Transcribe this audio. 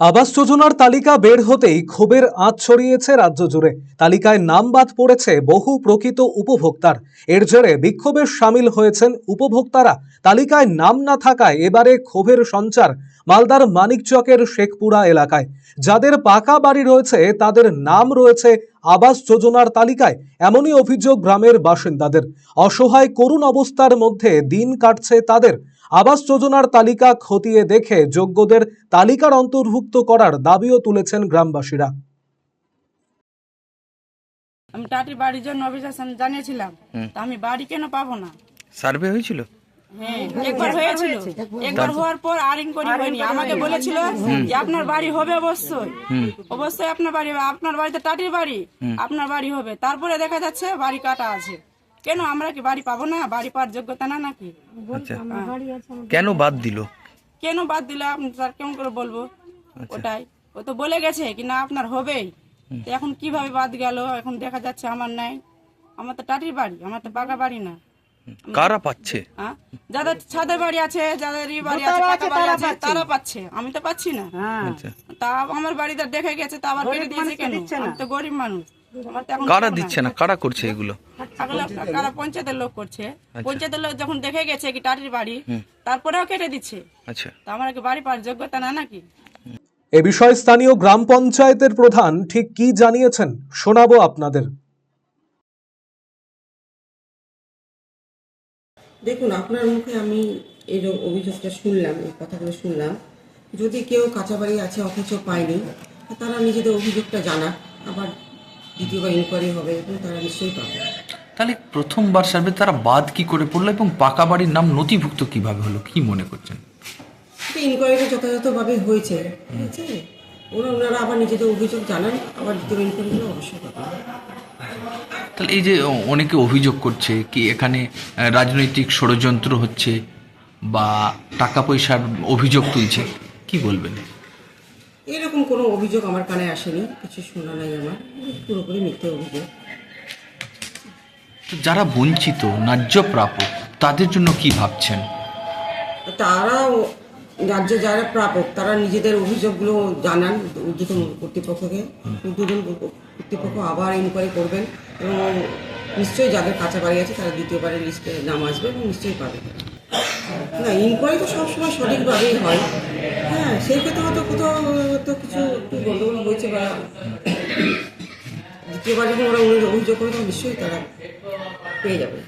আবাস যোজনার তালিকা বের হতেই ক্ষোভের আঁচ ছড়িয়েছে রাজ্য জুড়ে। তালিকায় নাম বাদ পড়েছে বহু প্রকৃত উপভোক্তার। এর জেরে বিক্ষোভে সামিল হয়েছেন উপভোক্তারা। তালিকায় নাম না থাকায় এবারে ক্ষোভের সঞ্চার মালদার মানিকচকের শেখপুরা এলাকায়। যাদের পাকা বাড়ি রয়েছে তাদের নাম রয়েছে আবাস যোজনার তালিকায়, এমনই অভিযোগ গ্রামের বাসিন্দাদের। অসহায় করুণ অবস্থার মধ্যে দিন কাটছে তাদের। আবাস যোজনার তালিকা খতিয়ে দেখে যোগ্যদের তালিকার অন্তর্ভুক্ত করার দাবিও তুলেছেন গ্রামবাসীরা। আমি টাটির বাড়ির জন্য অভিযোগ জানিয়েছিলাম, তা আমি বাড়ি কেন পাবো না? সার্ভে হয়েছিল? হ্যাঁ, একবার হয়েছিল। একবার হওয়ার পর আর ইনকোয়ারি হয়নি। আমাকে বলেছিল যে আপনার বাড়ি হবে, অবশ্যই অবশ্যই আপনার বাড়ি হবে, আপনার বাড়িতে টাটির বাড়ি, আপনার বাড়ি হবে। তারপরে দেখা যাচ্ছে বাড়ি কাটা আছে। কেন আমরা কি বাড়ি পাবো না? বাড়ি পাওয়ার যোগ্যতা না নাকি? আচ্ছা, কেন বাদ দিল? কেন বাদ দিলে আপনি স্যার কেমন করে বলবো? ওটাই ও তো বলে গেছে কি না আপনার হবেই। তো এখন কিভাবে বাদ গেল? এখন দেখা যাচ্ছে আমার নাই। আমার তো টাটির বাড়ি, আমার তো পাকা বাড়ি না। কারা পাচ্ছে? যাদের ছাদের বাড়ি আছে, যাদের বাড়ি আছে, পাকা বাড়ি আছে, তারা পাচ্ছে, আমি তো পাচ্ছি না। তা আমার বাড়িতে দেখে গেছে, তা আবার কেটে দিয়েছে কেন? আমি তো গরিব মানুষ। কারা দিচ্ছে না? কারা করছে এগুলো? কারা? পঞ্চায়েতের লোক করছে। পঞ্চায়েতের লোক যখন দেখে গেছে কি টাটির বাড়ি, তারপরেও কেটে দিচ্ছে। আচ্ছা, তা আমার কি বাড়ি পাওয়ার যোগ্যতা না নাকি? এ বিষয়ে স্থানীয় গ্রাম পঞ্চায়েতের প্রধান ঠিক কি জানিয়েছেন শোনাবো আপনাদের। দেখুন, আপনার মুখে আমি এই অভিযোগটা শুনলাম, এই কথাগুলো শুনলাম। যদি কেউ কাঁচা বাড়ি আছে অথচ পায়নি, তারা নিজেদের অভিযোগটা জানাক, আবার দ্বিতীয়বার ইনকোয়ারি হবে এবং তারা নিশ্চয়ই পাবে। তাহলে প্রথমবার সার্ভে তারা বাদ কি করে পড়লো এবং পাকা বাড়ির নাম নথিভুক্ত কিভাবে হলো, কি মনে করছেন? ইনকোয়ারিটা যথাযথভাবে হয়েছে, ঠিক আছে। ওনারা আবার নিজেদের অভিযোগ জানান, আবার দ্বিতীয় ইনকোয়ারি হলে অবশ্যই পাবে। তাহলে এই যে অনেকে অভিযোগ করছে কি এখানে রাজনৈতিক ষড়যন্ত্র হচ্ছে বা টাকা পয়সার অভিযোগ তুলছে, কি বলবেন? এরকম কোনো অভিযোগ আমার কানে আসেনি, কিছু শোনা নাই আমার, পুরোপুরি মিথ্যে অভিযোগ। যারা বঞ্চিত, ন্যায্য প্রাপক, তাদের জন্য কি ভাবছেন? তারা রাজ্য যারা প্রাপক তারা নিজেদের অভিযোগগুলো জানান ঊর্ধ্বতন কর্তৃপক্ষকে। ঊর্ধ্বতন কর্তৃপক্ষ আবার ইনকোয়ারি করবেন এবং নিশ্চয়ই যাদের কাঁচা বাড়ি আছে তারা দ্বিতীয়বারের লিস্টে নাম আসবে এবং নিশ্চয়ই পাবে। না, ইনকোয়ারি তো সবসময় সঠিকভাবেই হয়। হ্যাঁ, সেই ক্ষেত্রে হয়তো কোথাও তো কিছু একটু গণ্ডগোল হয়েছে বা দ্বিতীয়বার যখন ওরা অভিযোগ করে তখন নিশ্চয়ই তারা পেয়ে যাবে।